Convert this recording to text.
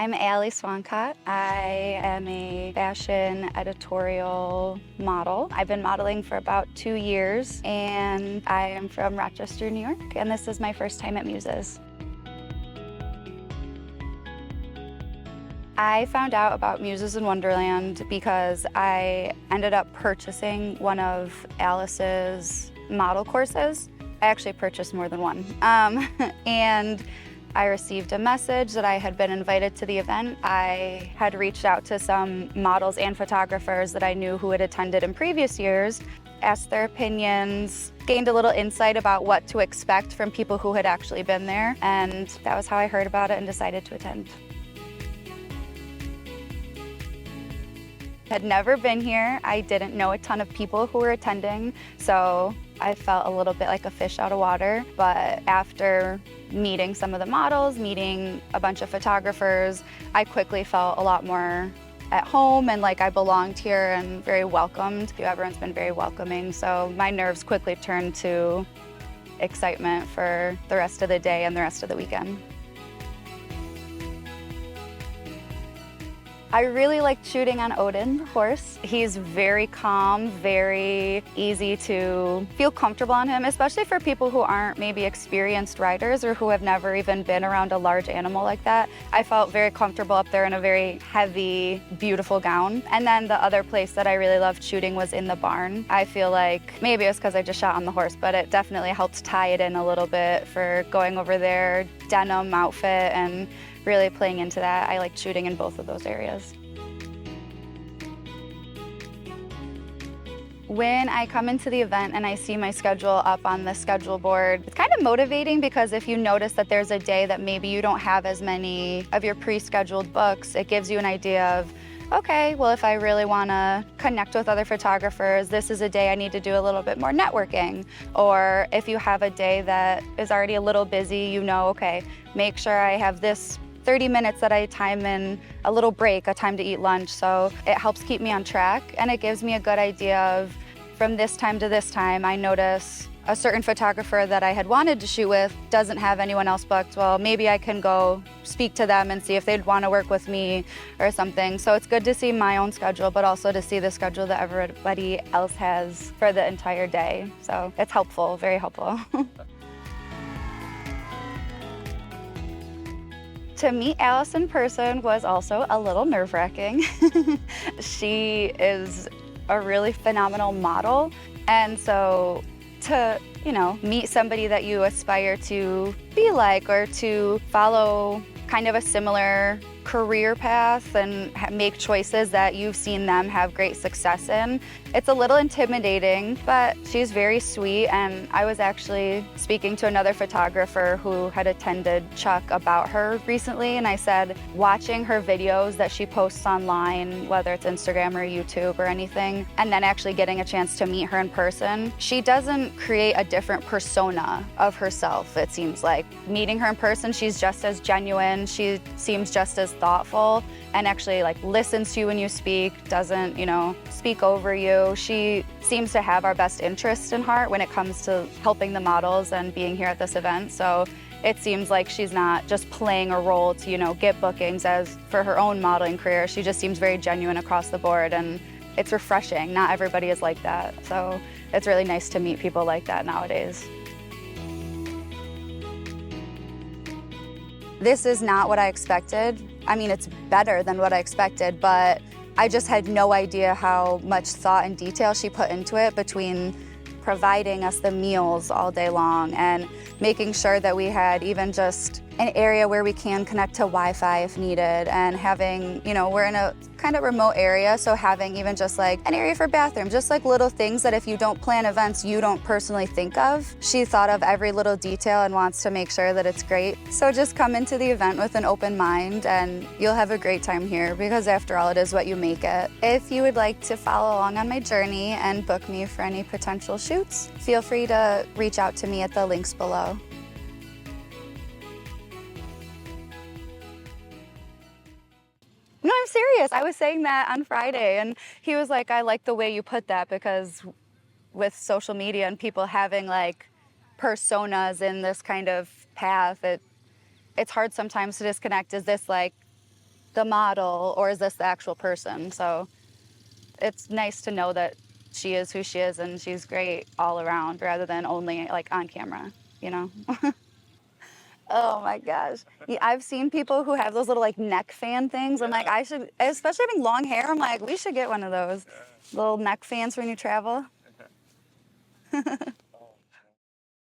I'm Allyson Swancott. I am a fashion editorial model. I've been modeling for about 2 years, and I am from Rochester, New York, and this is my first time at Muses. I found out about Muses in Wonderland because I ended up purchasing one of Alice's model courses. I actually purchased more than one. And I received a message that I had been invited to the event. I had reached out to some models and photographers that I knew who had attended in previous years, asked their opinions, gained a little insight about what to expect from people who had actually been there, and that was how I heard about it and decided to attend. Had never been here. I didn't know a ton of people who were attending, so I felt a little bit like a fish out of water. But after meeting some of the models, meeting a bunch of photographers, I quickly felt a lot more at home and like I belonged here and very welcomed. Everyone's been very welcoming, so my nerves quickly turned to excitement for the rest of the day and the rest of the weekend. I really liked shooting on Odin, the horse. He's very calm, very easy to feel comfortable on him, especially for people who aren't maybe experienced riders or who have never even been around a large animal like that. I felt very comfortable up there in a very heavy, beautiful gown. And then the other place that I really loved shooting was in the barn. I feel like maybe it was because I just shot on the horse, but it definitely helped tie it in a little bit for going over there, denim outfit, and really playing into that. I liked shooting in both of those areas. When I come into the event and I see my schedule up on the schedule board, it's kind of motivating because if you notice that there's a day that maybe you don't have as many of your pre-scheduled books, it gives you an idea of, okay, well, if I really want to connect with other photographers, this is a day I need to do a little bit more networking. Or if you have a day that is already a little busy, you know, okay, make sure I have this 30 minutes that I time in a little break, a time to eat lunch. So it helps keep me on track, and it gives me a good idea of from this time to this time, I notice a certain photographer that I had wanted to shoot with doesn't have anyone else booked. Well, maybe I can go speak to them and see if they'd want to work with me or something. So it's good to see my own schedule, but also to see the schedule that everybody else has for the entire day. So it's helpful, very helpful. To meet Alice in person was also a little nerve-wracking. She is a really phenomenal model, and so to, meet somebody that you aspire to be like or to follow kind of a similar career path and make choices that you've seen them have great success in. It's a little intimidating, but she's very sweet, and I was actually speaking to another photographer who had attended Chuck about her recently, and I said, watching her videos that she posts online, whether it's Instagram or YouTube or anything, and then actually getting a chance to meet her in person, she doesn't create a different persona of herself, it seems like. Meeting her in person, she's just as genuine, she seems just as thoughtful, and actually listens to you when you speak, doesn't, speak over you. She seems to have our best interests in heart when it comes to helping the models and being here at this event. So it seems like she's not just playing a role to, get bookings as for her own modeling career. She just seems very genuine across the board, and it's refreshing. Not everybody is like that. So it's really nice to meet people like that nowadays. This is not what I expected. I mean, it's better than what I expected, but I just had no idea how much thought and detail she put into it, between providing us the meals all day long and making sure that we had even just an area where we can connect to Wi-Fi if needed, and having, we're in a kind of remote area, so having even just an area for bathrooms, just little things that if you don't plan events, you don't personally think of. She thought of every little detail and wants to make sure that it's great. So just come into the event with an open mind and you'll have a great time here, because after all, it is what you make it. If you would like to follow along on my journey and book me for any potential shoots, feel free to reach out to me at the links below. No, I'm serious. I was saying that on Friday, and he was like, I like the way you put that, because with social media and people having personas in this kind of path, it's hard sometimes to disconnect. Is this the model or is this the actual person? So it's nice to know that she is who she is and she's great all around rather than only like on camera, you know? Oh my gosh. Yeah, I've seen people who have those little like neck fan things. I'm like, I should, especially having long hair, I'm like, we should get one of those little neck fans when you travel.